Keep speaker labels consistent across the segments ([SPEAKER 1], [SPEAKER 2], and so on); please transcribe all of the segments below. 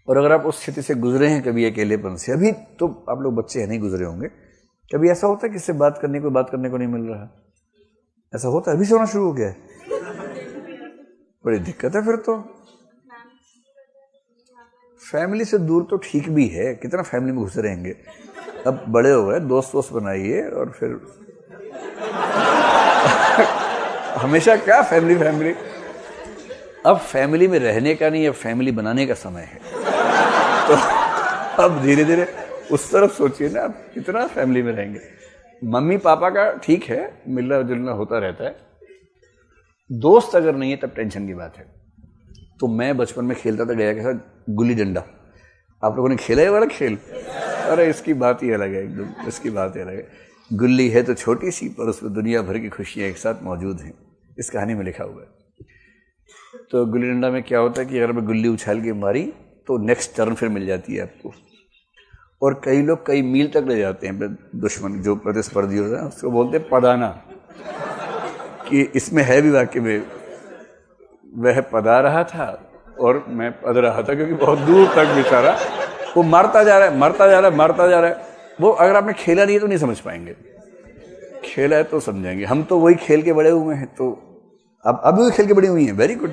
[SPEAKER 1] और अगर आप उस स्थिति से गुजरे हैं कभी अकेलेपन से, अभी तो आप लोग बच्चे हैं नहीं गुजरे होंगे, कभी ऐसा होता है किससे बात करने को नहीं मिल रहा? ऐसा होता है? अभी से होना शुरू हो गया है? बड़ी दिक्कत है फिर तो। फैमिली से दूर तो ठीक भी है, कितना फैमिली में घुसे रहेंगे। अब बड़े हो गए, दोस्त बनाइए और फिर हमेशा क्या फैमिली। अब फैमिली में रहने का नहीं, अब फैमिली बनाने का समय है। तो अब धीरे धीरे उस तरफ सोचिए ना, आप कितना फैमिली में रहेंगे। मम्मी पापा का ठीक है, मिलना जुलना होता रहता है, दोस्त अगर नहीं है तब टेंशन की बात है। तो मैं बचपन में खेलता था गया के साथ गुल्ली डंडा। आप लोगों ने खेला है वाला खेल? अरे इसकी बात ही अलग है, एकदम इसकी बात ही अलग है। गुल्ली है तो छोटी सी, पर उसमें दुनिया भर की खुशियां एक साथ मौजूद हैं, इस कहानी में लिखा हुआ है। तो गुल्ली डंडा में क्या होता है कि अगर मैं गुल्ली उछाल के मारी तो नेक्स्ट टर्न फिर मिल जाती है आपको, और कई लोग कई मील तक ले जाते हैं। दुश्मन जो प्रतिस्पर्धी होता है उसको बोलते हैं पदाना, कि इसमें है भी वाक्य में, वह पदा रहा था और मैं पद रहा था, क्योंकि बहुत दूर तक बेचारा वो मारता जा रहा है। वो अगर आपने खेला नहीं है तो नहीं समझ पाएंगे, खेला है तो समझेंगे। हम तो वही खेल के बड़े हुए हैं, तो अब भी खेल के बड़ी हुई हैं। Very good.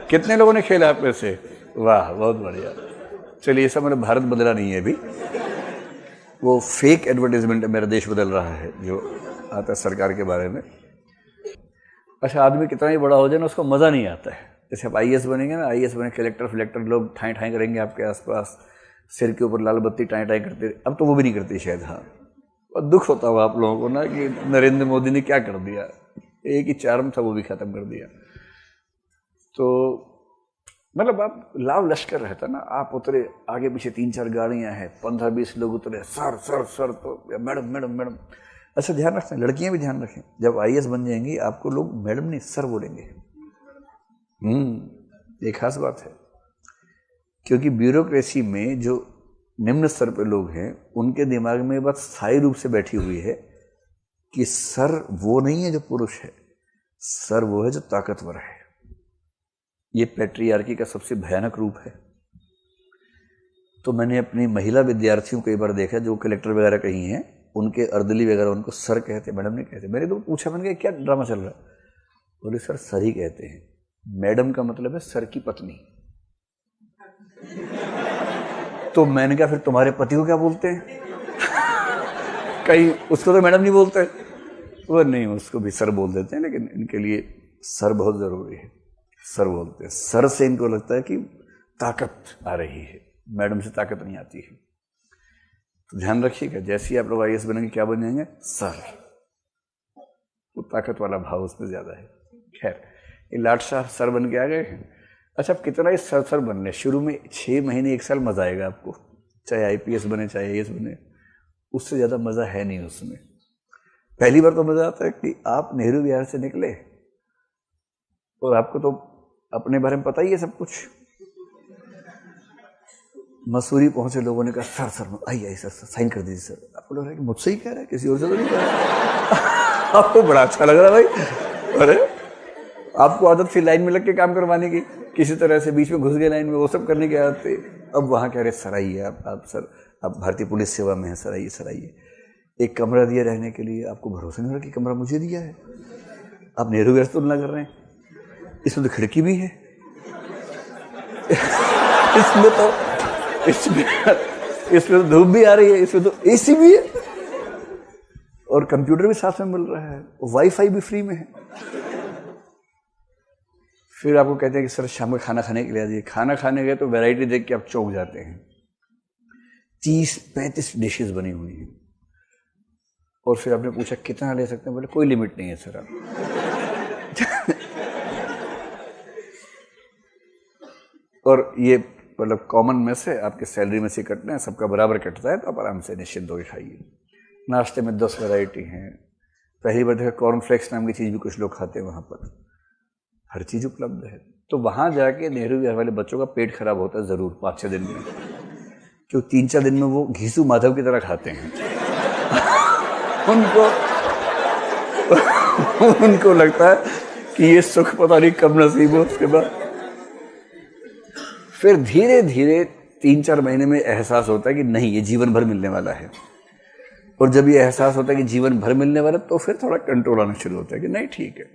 [SPEAKER 1] कितने लोगों ने खेला आप में से? वाह, बहुत बढ़िया। चलिए, ये सब मेरा भारत बदला नहीं है अभी, वो फेक एडवर्टाइजमेंट मेरा देश बदल रहा है जो आता है सरकार के बारे में। अच्छा, आदमी कितना ही बड़ा हो जाए ना, उसको मज़ा नहीं आता है। जैसे आप IAS बनेंगे ना, IAS बने कलेक्टर फिलेक्टर, लोग ठाई ठाई करेंगे आपके आसपास, सिर के ऊपर लाल बत्ती टाई टाई करते। अब तो वो भी नहीं करते शायद। हाँ, और दुख होता हुआ आप लोगों को ना कि नरेंद्र मोदी ने क्या कर दिया, एक ही चार्म था वो भी खत्म कर दिया। तो मतलब आप लाव लश्कर रहता ना, आप उतरे, आगे पीछे 3-4 गाड़ियां हैं, 15-20 लोग उतरे, सर सर सर, तो मैडम। अच्छा, ध्यान रखें, लड़कियां भी ध्यान रखें, जब IAS बन जाएंगी आपको लोग मैडम नहीं सर बोलेंगे। ये खास बात है, क्योंकि ब्यूरोक्रेसी में जो निम्न स्तर पे लोग हैं उनके दिमाग में बात स्थायी रूप से बैठी हुई है कि सर वो नहीं है जो पुरुष है, सर वो है जो ताकतवर है। ये पैट्रियार्की का सबसे भयानक रूप है। तो मैंने अपनी महिला विद्यार्थियों को एक बार देखा जो कलेक्टर वगैरह कहीं हैं, उनके अर्दली वगैरह उनको सर कहते, मैडम नहीं कहते। मैंने तो पूछा, मैंने कहा क्या ड्रामा चल रहा है? बोले सर सर ही कहते हैं। मैडम का मतलब है सर की पत्नी। तो मैंने कहा फिर तुम्हारे पति को क्या बोलते हैं? कहीं उसको तो मैडम नहीं बोलते। वो नहीं, उसको भी सर बोल देते हैं, लेकिन इनके लिए सर बहुत जरूरी है। सर बोलते हैं, सर से इनको लगता है कि ताकत आ रही है, मैडम से ताकत नहीं आती है। तो ध्यान रखिएगा, जैसे ही आप लोग IAS बनेंगे क्या बन जाएंगे? सर। वो ताकत वाला भाव उसमें ज्यादा है। खैर, ये लाट साहब सर बन के आ गए हैं। अच्छा, अब कितना ही सर बनने, शुरू में 6 महीने 1 साल मजा आएगा आपको, चाहे IPS बने चाहे IAS बने, उससे ज्यादा मजा है नहीं उसमें। पहली बार तो मजा आता है कि आप नेहरू विहार से निकले और आपको तो अपने बारे में पता ही है सब कुछ। मसूरी पहुंचे, लोगों ने कहा सर आइए सर साइन कर दीजिए सर। आपको लग रहा है कि मुझसे ही कह रहा है, किसी और से तो नहीं कह रहा। आपको बड़ा अच्छा लग रहा भाई। अरे आपको आदत थी लाइन में लग के काम करवाने की, किसी तरह से बीच में घुस गए लाइन में, वो सब करने की आदत थी। अब वहाँ कह रहे सर आइए, आप सर, आप भारतीय पुलिस सेवा में हैं, सर आइए। एक कमरा दिया रहने के लिए, आपको भरोसा नहीं हो रहा कि कमरा मुझे दिया है। आप नेहरू विहार से तुलना कर रहे हैं, इसमें तो खिड़की भी है, इसमें तो धूप भी आ रही है, इसमें तो AC भी है, और कंप्यूटर भी साथ में मिल रहा है, वाईफाई भी फ्री में है। फिर आपको कहते हैं कि सर शाम में खाना खाने के लिए आ जाइए। खाना खाने गए तो वैरायटी देख के आप चौंक जाते हैं, 30-35 डिशेस बनी हुई हैं। और फिर आपने पूछा कितना ले सकते हैं? बोले कोई लिमिट नहीं है सर आप। और ये मतलब कॉमन में से आपके सैलरी में से कटना है, सबका बराबर कटता है, तो आप आराम से निश्चिंत होकर खाइए। नाश्ते में 10 वैरायटी हैं। पहली बार देखा कॉर्नफ्लेक्स नाम की चीज़ भी कुछ लोग खाते हैं वहाँ पर, हर चीज़ उपलब्ध है। तो वहाँ जाके नेहरू विहार वाले बच्चों का पेट खराब होता है ज़रूर 5-6 दिन में, क्यों 3-4 दिन में वो घीसू माधव की तरह खाते हैं। उनको लगता है कि ये सुख पता नहीं कब नसीब हो। उसके बाद फिर धीरे धीरे 3-4 महीने में एहसास होता है कि नहीं, ये जीवन भर मिलने वाला है। और जब ये एहसास होता है कि जीवन भर मिलने वाला, तो फिर थोड़ा कंट्रोल आना शुरू होता है कि नहीं ठीक है।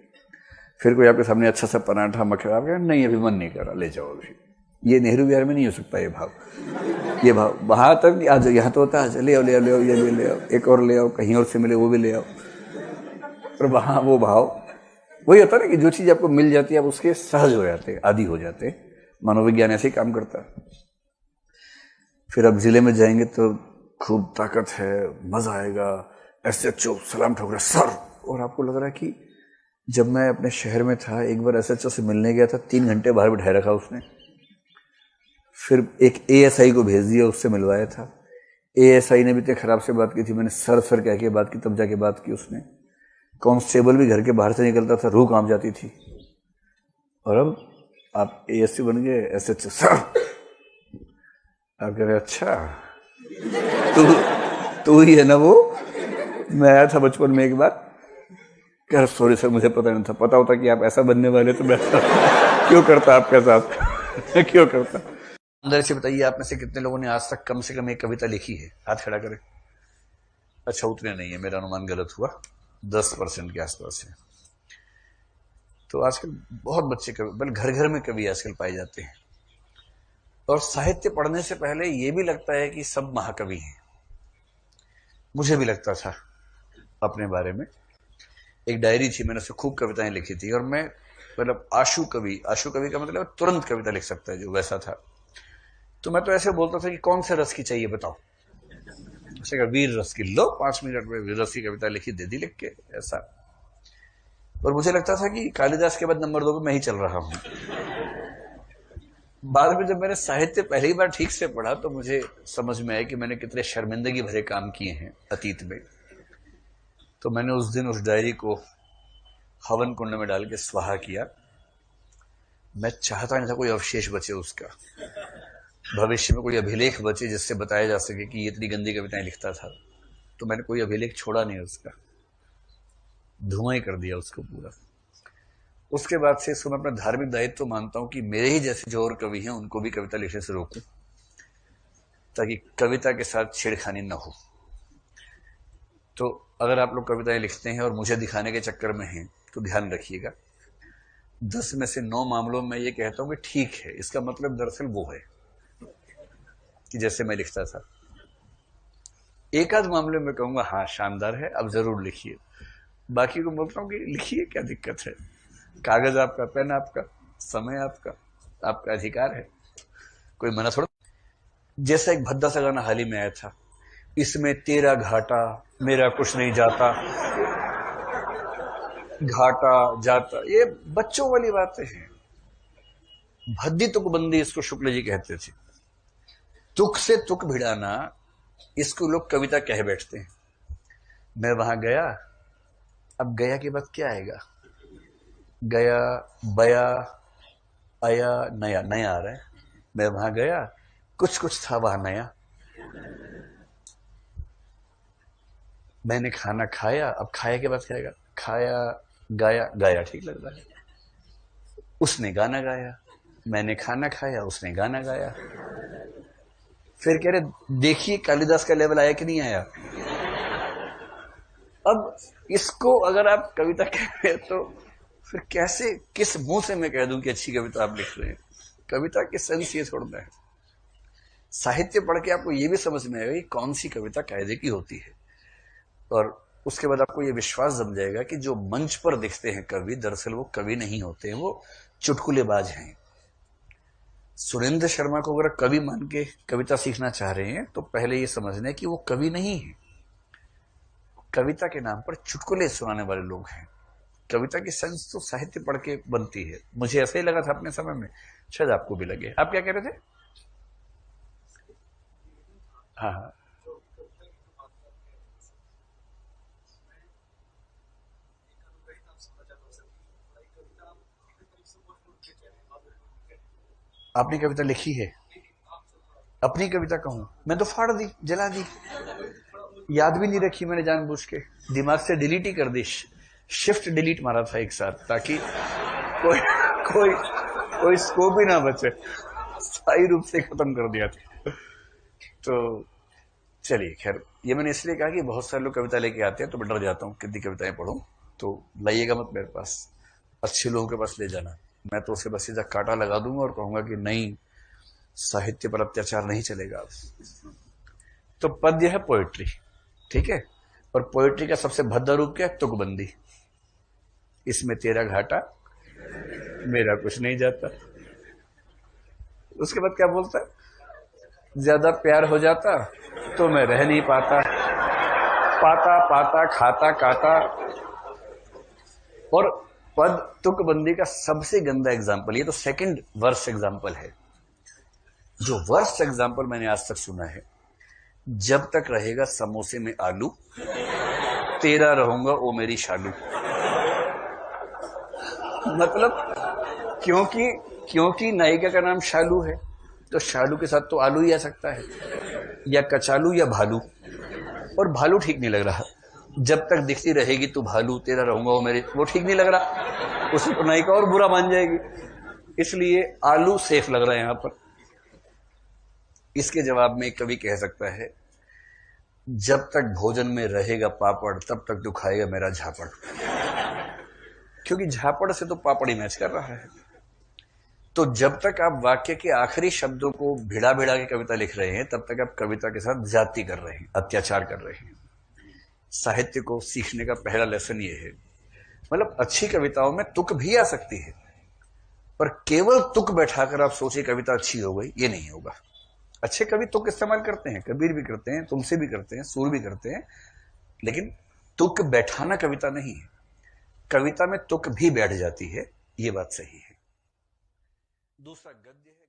[SPEAKER 1] फिर कोई आपके सामने अच्छा सा पराठा मखरा, आप कहें नहीं अभी मन नहीं कर रहा, ले जाओ अभी। ये नेहरू विहार में नहीं हो सकता ये भाव। ये भाव वहां तक नहीं, आज यहाँ तो होता है ले आओ ले आओ ले आओ, ये ले आओ, एक और ले आओ, कहीं और से मिले वो भी ले आओ। और वहां वो भाव वही होता है ना कि जो चीज आपको मिल जाती है आप उसके सहज हो जाते, आदी हो जाते। मनोविज्ञान ऐसे ही काम करता है। फिर अब जिले में जाएंगे तो खूब ताकत है, मजा आएगा, एसएचओ सलाम ठोक रहा सर। और आपको लग रहा है कि जब मैं अपने शहर में था, एक बार एसएचओ से मिलने गया था, 3 घंटे बाहर बिठाए रखा उसने। फिर एक एएसआई को भेज दिया, उससे मिलवाया था। एएसआई ने भी इतने खराब से बात की थी, मैंने सर सर कह के बात की, तब जाके बात की उसने। कांस्टेबल भी घर के बाहर से निकलता था, रूह कांप जाती थी। और अब आप एएससी बन गए, एसएचओ सर। आप कह रहे अच्छा तू ही है ना वो? मैं आया था बचपन में एक बार, कह सॉरी सर मुझे पता नहीं था, पता होता कि आप ऐसा बनने वाले तो मैं क्यों करता आपके साथ क्यों करता। अंदर से बताइए, आप में से कितने लोगों ने आज तक कम से कम एक कविता लिखी है? हाथ खड़ा करें। अच्छा उतने नहीं है, मेरा अनुमान गलत हुआ, 10% के आसपास है। तो आजकल बहुत बच्चे कवि, बल्कि घर घर में कवि आजकल पाए जाते हैं। और साहित्य पढ़ने से पहले ये भी लगता है कि सब महाकवि हैं। मुझे भी लगता था अपने बारे में। एक डायरी थी, मैंने उसमें खूब कविताएं लिखी थी। और मैं मतलब आशु कवि का मतलब तुरंत कविता लिख सकता है, जो वैसा था। तो मैं तो ऐसे बोलता था कि कौन से रस की चाहिए बताओ। ऐसे कहा वीर रस की, लो 5 मिनट में वीर रस की कविता लिखी, दे दी लिख के, ऐसा। और मुझे लगता था कि कालिदास के बाद नंबर 2 पे मैं ही चल रहा हूं। बाद में जब मैंने साहित्य पहली बार ठीक से पढ़ा तो मुझे समझ में आया कि मैंने कितने शर्मिंदगी भरे काम किए हैं अतीत में। तो मैंने उस दिन उस डायरी को हवन कुंड में डाल के स्वाहा किया। मैं चाहता नहीं था कोई अवशेष बचे उसका, भविष्य में कोई अभिलेख बचे जिससे बताया जा सके कि ये इतनी गंदी कविताएं लिखता था। तो मैंने कोई अभिलेख छोड़ा नहीं उसका, धुआं ही कर दिया उसको पूरा। उसके बाद से इसको मैं अपना धार्मिक दायित्व तो मानता हूं कि मेरे ही जैसे जो और कवि हैं उनको भी कविता लिखने से रोकूं, ताकि कविता के साथ छेड़खानी न हो। तो अगर आप लोग कविताएं लिखते हैं और मुझे दिखाने के चक्कर में हैं तो ध्यान रखिएगा, 10 में से 9 मामलों में ये कहता हूं कि ठीक है, इसका मतलब दरअसल वो है कि जैसे मैं लिखता था। एक आध मामले में कहूंगा हाँ शानदार है, अब जरूर लिखिए। बाकी को बोलता हूं कि लिखिए, क्या दिक्कत है, कागज आपका, पेन आपका, समय आपका, आपका अधिकार है, कोई मना थोड़ा। जैसा एक भद्दा सा गाना हाल ही में आया था, इसमें तेरा घाटा मेरा कुछ नहीं जाता, घाटा जाता, ये बच्चों वाली बातें हैं। भद्दी तुकबंदी इसको शुक्ल जी कहते थे। तुक से तुक भिड़ाना, इसको लोग कविता कह बैठते हैं। मैं वहां गया, अब गया के बाद क्या आएगा? गया, बया, आया, नया, नया आ रहा है। मैं वहां गया, कुछ कुछ था वहां नया। मैंने खाना खाया, अब खाया के बाद क्या आएगा? खाया, गाया, गाया ठीक लग रहा है। उसने गाना गाया, मैंने खाना खाया, उसने गाना गाया। फिर कह रहे देखिए कालिदास का लेवल आया कि नहीं आया। अब इसको अगर आप कविता कह रहे हैं तो फिर कैसे, किस मुंह से मैं कह दूं कि अच्छी कविता आप लिख रहे हैं? कविता के सेंस ये छोड़ना है। साहित्य पढ़ के आपको ये भी समझ में आएगा कि कौन सी कविता कायदे की होती है। और उसके बाद आपको ये विश्वास जम जाएगा कि जो मंच पर दिखते हैं कवि, दरअसल वो कवि नहीं होते हैं, वो चुटकुलेबाज हैं। सुरेंद्र शर्मा को अगर कवि मान के कविता सीखना चाह रहे हैं तो पहले ये समझना है कि वो कवि नहीं है। कविता के नाम पर चुटकुले सुनाने वाले लोग हैं। कविता की सेंस तो साहित्य पढ़ के बनती है। मुझे ऐसा ही लगा था अपने समय में, शायद आपको भी लगे। आप क्या कह रहे थे? हाँ हाँ, आपने कविता लिखी है? अपनी कविता कहूं मैं तो फाड़ दी, जला दी, याद भी नहीं रखी मैंने, जानबूझ के दिमाग से डिलीट ही कर दी। शिफ्ट डिलीट मारा था एक साथ, ताकि कोई कोई कोई स्कोप ही ना बचे। स्थायी रूप से खत्म कर दिया था। तो चलिए खैर, ये मैंने इसलिए कहा कि बहुत सारे लोग कविता लेके आते हैं तो मैं डर जाता हूँ कितनी कविताएं पढ़ूं, तो लाइएगा मत मेरे पास, अच्छे लोगों के पास ले जाना। मैं तो उसके बस सीधा कांटा लगा दूंगा और कहूंगा कि नहीं, साहित्य पर अत्याचार नहीं चलेगा अब। तो पद्य है पोएट्री, ठीक है, और पोएट्री का सबसे भद्दा रूप क्या है? तुकबंदी। इसमें तेरा घाटा, मेरा कुछ नहीं जाता। उसके बाद क्या बोलता है? ज्यादा प्यार हो जाता तो मैं रह नहीं पाता, पाता पाता खाता काटा। और पद तुकबंदी का सबसे गंदा एग्जाम्पल, ये तो सेकंड वर्स्ट एग्जाम्पल है। जो वर्स्ट एग्जाम्पल मैंने आज तक सुना है, जब तक रहेगा समोसे में आलू, तेरा रहूंगा ओ मेरी शालू। मतलब क्योंकि नायिका का नाम शालू है, तो शालू के साथ तो आलू ही आ सकता है, या कचालू या भालू। और भालू ठीक नहीं लग रहा, जब तक दिखती रहेगी तू भालू, तेरा रहूंगा वो मेरे, वो ठीक नहीं लग रहा, उसे तो नायिका और बुरा मान जाएगी। इसलिए आलू सेफ लग रहा है यहां पर। इसके जवाब में एक कवि कह सकता है, जब तक भोजन में रहेगा पापड़ तब तक दुखाएगा मेरा झापड़। क्योंकि झापड़ से तो पापड़ ही मैच कर रहा है। तो जब तक आप वाक्य के आखिरी शब्दों को भिड़ा भिड़ा के कविता लिख रहे हैं, तब तक आप कविता के साथ जाति कर रहे हैं, अत्याचार कर रहे हैं। साहित्य को सीखने का पहला लेसन ये है, मतलब अच्छी कविताओं में तुक भी आ सकती है, पर केवल तुक बैठाकर आप सोचिए कविता अच्छी हो गई, ये नहीं होगा। अच्छे कवि तुक इस्तेमाल करते हैं, कबीर भी करते हैं, तुलसी भी करते हैं, सूर भी करते हैं, लेकिन तुक बैठाना कविता नहीं है। कविता में तुक भी बैठ जाती है, ये बात सही है। दूसरा गद्य है।